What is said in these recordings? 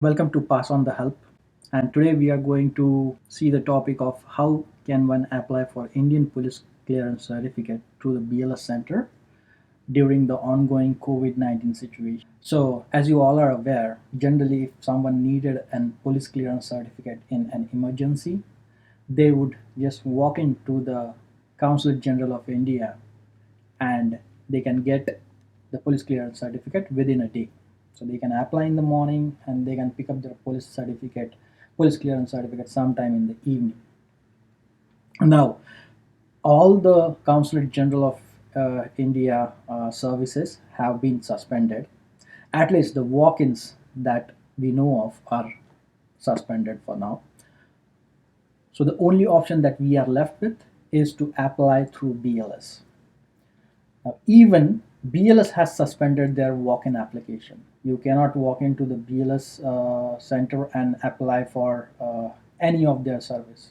Welcome to Pass on the Help. And today we are going to see the topic of how can one apply for Indian Police Clearance Certificate through the BLS Centre during the ongoing COVID-19 situation. So, as you all are aware, generally if someone needed a police clearance certificate in an emergency, they would just walk into the Consulate General of India and they can get the police clearance certificate within a day. So they can apply in the morning and they can pick up their police clearance certificate sometime in the evening. Now, all the Consulate General of India services have been suspended. At least the walk-ins that we know of are suspended for now. So the only option that we are left with is to apply through BLS. Even BLS has suspended their walk-in application. You cannot walk into the BLS center and apply for any of their service.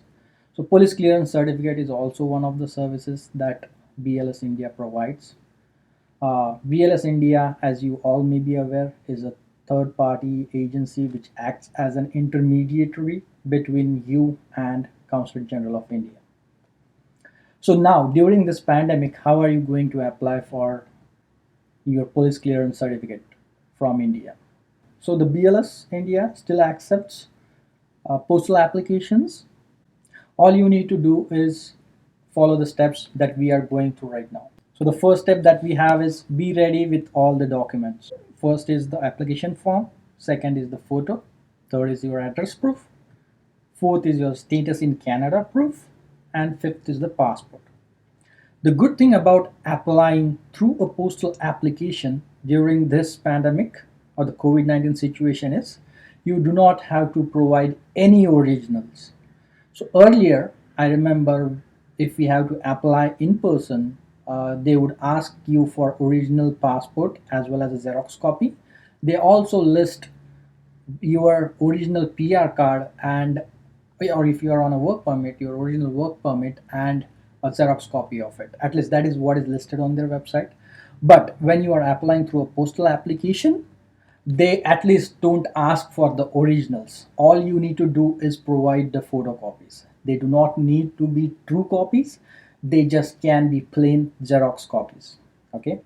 So police clearance certificate is also one of the services that BLS India provides. BLS India, as you all may be aware, is a third-party agency which acts as an intermediary between you and Consulate General of India. So now, during this pandemic, how are you going to apply for your police clearance certificate from India? So the BLS India still accepts postal applications. All you need to do is follow the steps that we are going through right now. So the first step that we have is be ready with all the documents. First is the application form, second is the photo, third is your address proof, fourth is your status in Canada proof, and fifth is the passport. The good thing about applying through a postal application during this pandemic or the COVID-19 situation is you do not have to provide any originals. So earlier, I remember if we have to apply in person, they would ask you for original passport as well as a Xerox copy. They also list your original PR card and or if you are on a work permit, your original work permit and a Xerox copy of it. At least that is what is listed on their website. But when you are applying through a postal application, they at least don't ask for the originals. All you need to do is provide the photocopies. They do not need to be true copies. They just can be plain Xerox copies. Okay,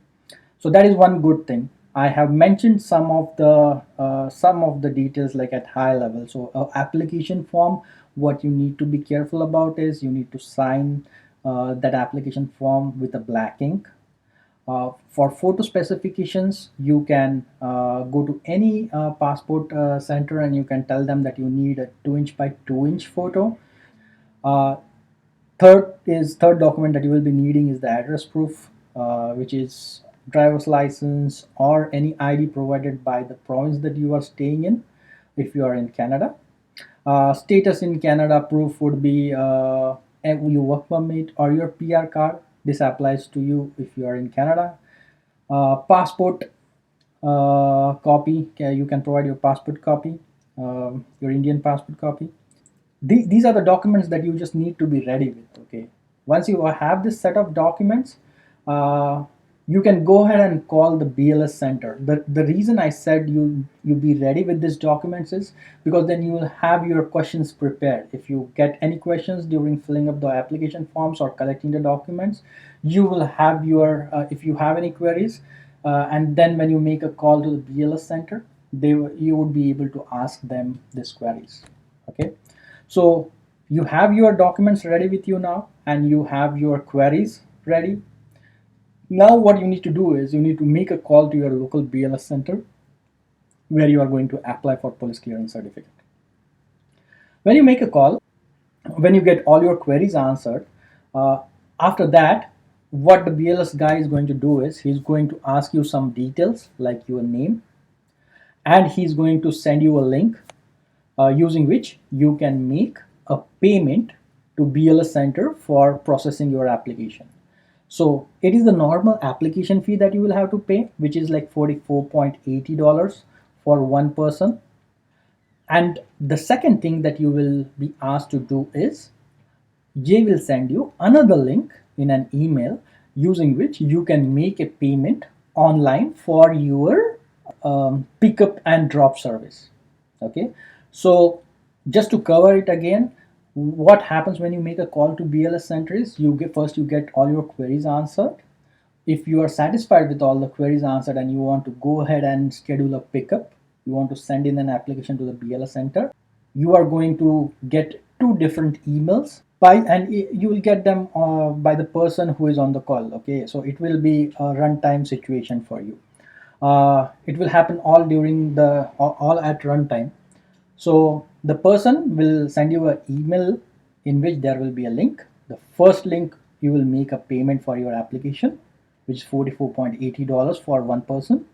so that is one good thing. I have mentioned some of the details like at high level. So application form, what you need to be careful about is you need to sign that application form with a black ink. For photo specifications, you can go to any passport center and you can tell them that you need a 2-inch by 2-inch photo. Uh, third document that you will be needing is the address proof, which is driver's license or any ID provided by the province that you are staying in if you are in Canada. Status in Canada proof would be your work permit or your PR card. This applies to you if you are in Canada. Passport copy, you can provide your passport copy, your Indian passport copy. These are the documents that you just need to be ready with. Okay, once you have this set of documents, you can go ahead and call the BLS Center. The reason I said you be ready with these documents is because then you will have your questions prepared. If you get any questions during filling up the application forms or collecting the documents, you will have your if you have any queries, and then when you make a call to the BLS Center, you would be able to ask them these queries. Okay, so you have your documents ready with you now, and you have your queries ready. Now what you need to do is you need to make a call to your local BLS center where you are going to apply for police clearance certificate. When you make a call, when you get all your queries answered, after that, what the BLS guy is going to do is he's going to ask you some details like your name, and he's going to send you a link using which you can make a payment to BLS Center for processing your application. So it is the normal application fee that you will have to pay, which is like $44.80 for one person. And the second thing that you will be asked to do is Jay will send you another link in an email using which you can make a payment online for your pickup and drop service. Okay, so just to cover it again, what happens when you make a call to BLS Center is you get all your queries answered. If you are satisfied with all the queries answered and you want to go ahead and schedule a pickup, you want to send in an application to the BLS Center, you are going to get two different emails and you will get them by the person who is on the call. Okay, so it will be a runtime situation for you. It will happen all at runtime. So the person will send you an email in which there will be a link. The first link, you will make a payment for your application, which is $44.80 for one person.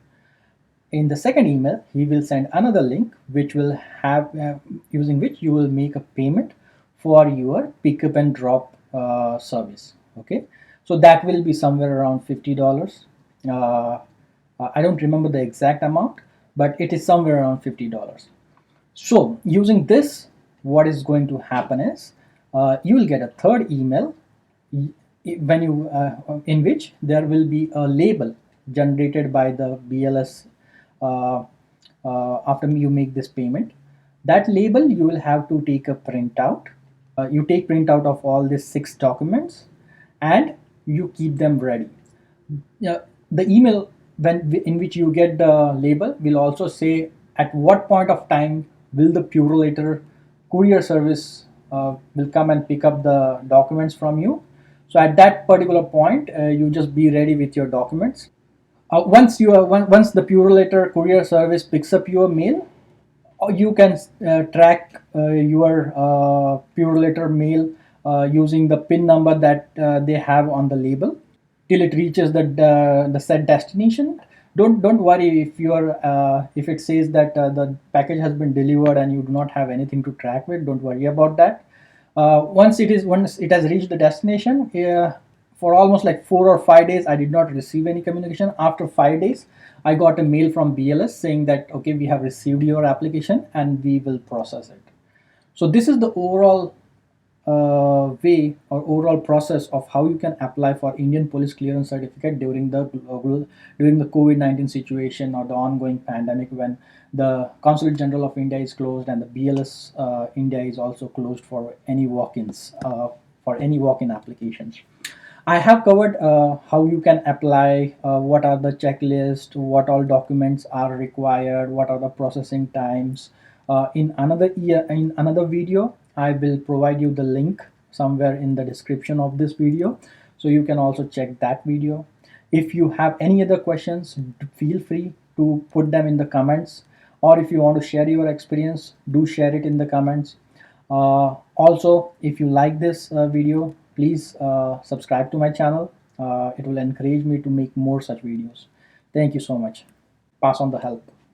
In the second email, he will send another link which will have using which you will make a payment for your pickup and drop service. Okay, so that will be somewhere around $50. Uh, I don't remember the exact amount, but it is somewhere around $50. So using this, what is going to happen is you will get a third email when you in which there will be a label generated by the BLS uh, after you make this payment. That label you will have to take a printout. You take printout of all these 6 documents and you keep them ready. Yeah, the email in which you get the label will also say at what point of time will the purolator courier service will come and pick up the documents from you. So at that particular point, you just be ready with your documents. Once the purolator courier service picks up your mail, you can track your purolator mail using the PIN number that they have on the label till it reaches the said destination. Don't worry if if it says that the package has been delivered and you do not have anything to track with. Don't worry about that. Once it has reached the destination, for almost like 4 or 5 days I did not receive any communication. After 5 days I got a mail from BLS saying that okay, we have received your application and we will process it. So this is the overall way or overall process of how you can apply for Indian police clearance certificate during the COVID-19 situation or the ongoing pandemic, when the Consulate General of India is closed and the BLS India is also closed for any walk-ins for any walk-in applications. I have covered how you can apply, what are the checklist, what all documents are required, what are the processing times. In another video, I will provide you the link somewhere in the description of this video, so you can also check that video. If you have any other questions, feel free to put them in the comments, or if you want to share your experience, do share it in the comments. Also, if you like this video, please subscribe to my channel. It will encourage me to make more such videos. Thank you so much. Pass on the help.